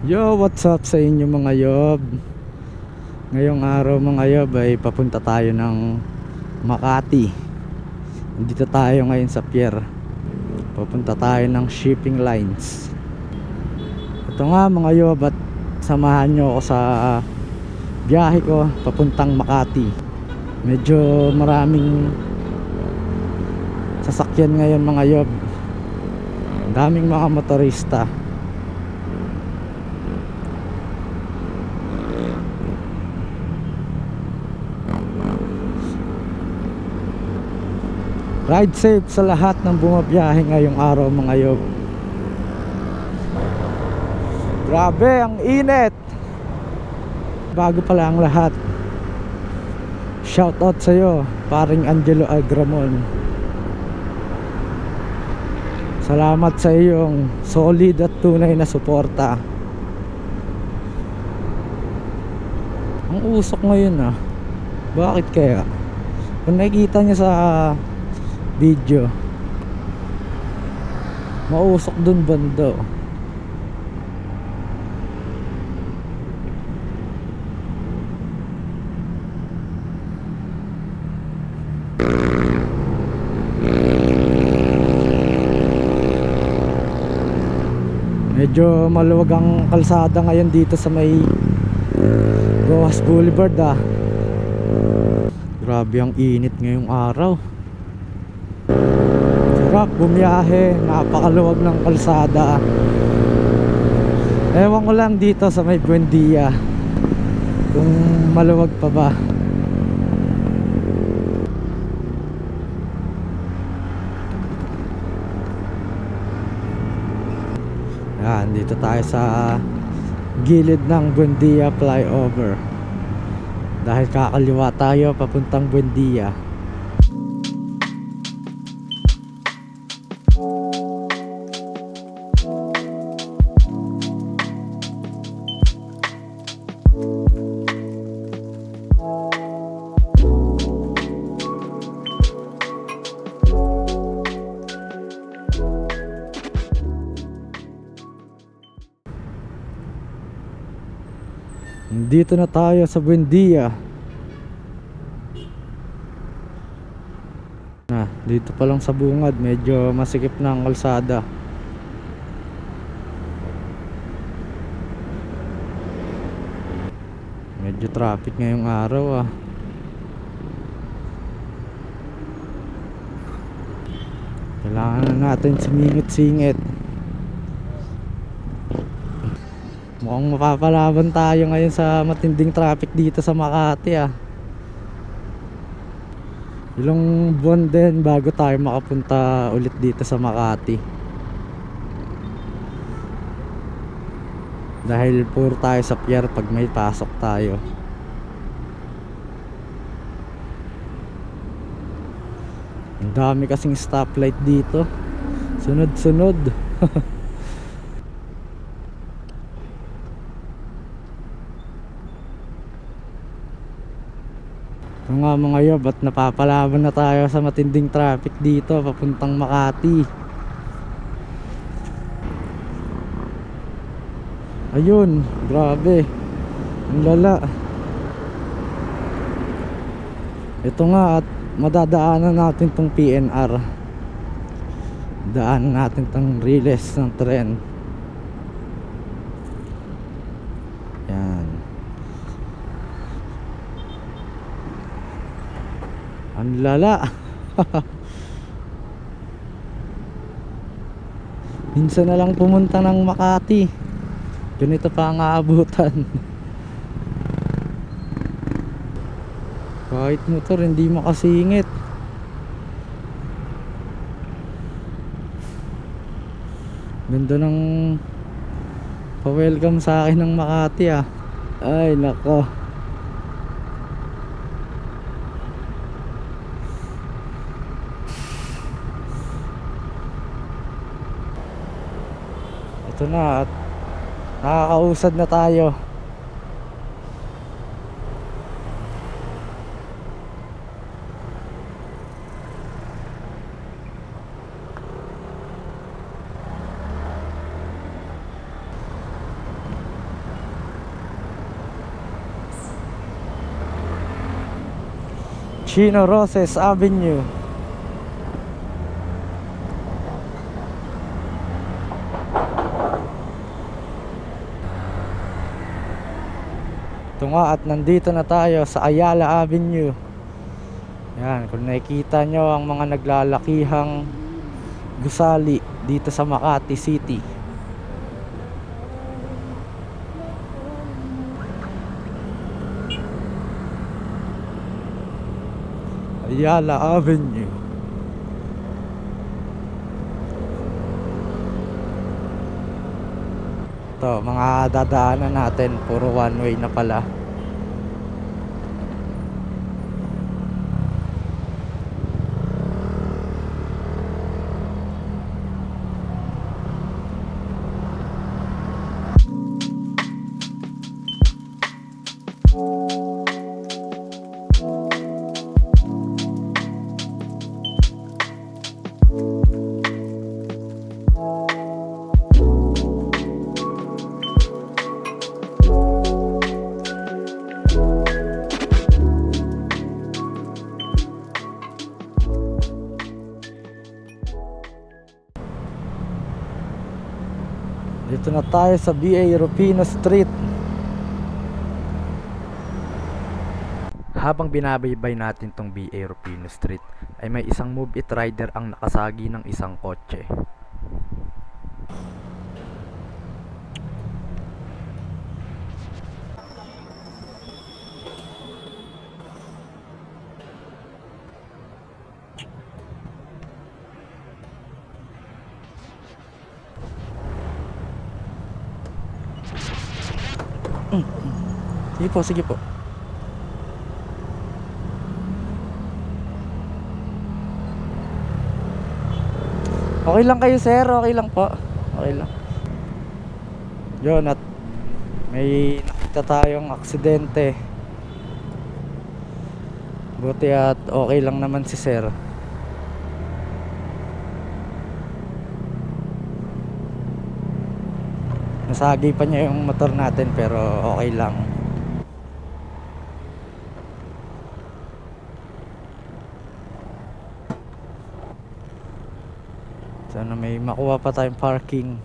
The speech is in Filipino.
Yo, what's up sa inyo mga yob? Ngayong araw mga yob ay papunta tayo ng Makati. Dito tayo ngayon sa pier. Papunta tayo ng shipping lines. Ito nga mga yob, at samahan nyo ako sa biyahe ko papuntang Makati. Medyo maraming sasakyan ngayon mga yob. Ang daming mga motorista. Ride safe sa lahat ng bumabiyahe ngayong araw mga yob. Grabe ang init. Bago pala ang lahat, shoutout sa'yo paring Angelo Agramon. Salamat sa iyong solid at tunay na suporta. Ang usok ngayon bakit kaya? Kung nakikita niyo sa video, mausok dun bando. Medyo maluwag ang kalsada ngayon dito sa may Rojas Boulevard Grabe ang init ngayong araw. Sarap bumiyahe, napakaluwag ng kalsada. Ewan ko lang dito sa may Buendia kung maluwag pa ba. Yan, dito tayo sa gilid ng Buendia flyover. Dahil kakaliwa tayo papuntang Buendia. Dito na tayo sa Buendia. Dito pa lang sa bungad, medyo masikip na ang kalsada. Medyo traffic ngayong araw Kailangan na natin sumingit-singit. Mukhang mapapalaban tayo ngayon sa matinding traffic dito sa Makati Ilang buwan din bago tayo makapunta ulit dito sa Makati. Dahil puro tayo sa pier pag may pasok tayo. Ang dami kasing stoplight dito. Sunod-sunod. Mga yob, at napapalaban na tayo sa matinding traffic dito papuntang Makati. Ayun, grabe, ang lala. Ito nga, at madadaanan natin tong PNR. Daan natin tong riles ng tren. Yan. Ang lala. Minsan na lang pumunta ng Makati, ganito pa ang aabutan. Kahit motor hindi makasingit. Ganda ng pa-welcome sa akin ng Makati Ay nako. Ito na, at nakakausad na tayo. Chino Roses Avenue. Ito nga, at nandito na tayo sa Ayala Avenue. Yan, kung nakikita nyo ang mga naglalakihang gusali dito sa Makati City. Ayala Avenue. Ito, mga dadaanan natin, puro one way na pala. Dito na tayo sa B.A. Rufino Street. Habang binabaybay natin tong B.A. Rufino Street, ay may isang move it rider ang nakasagi ng isang kotse. Sige po, sige po. Okay lang kayo, sir, okay lang po. Okay lang. Yun, at may nakita tayong aksidente. Buti at okay lang naman si sir. Nasagi pa niya yung motor natin pero okay lang. Sana may makuha pa tayong parking.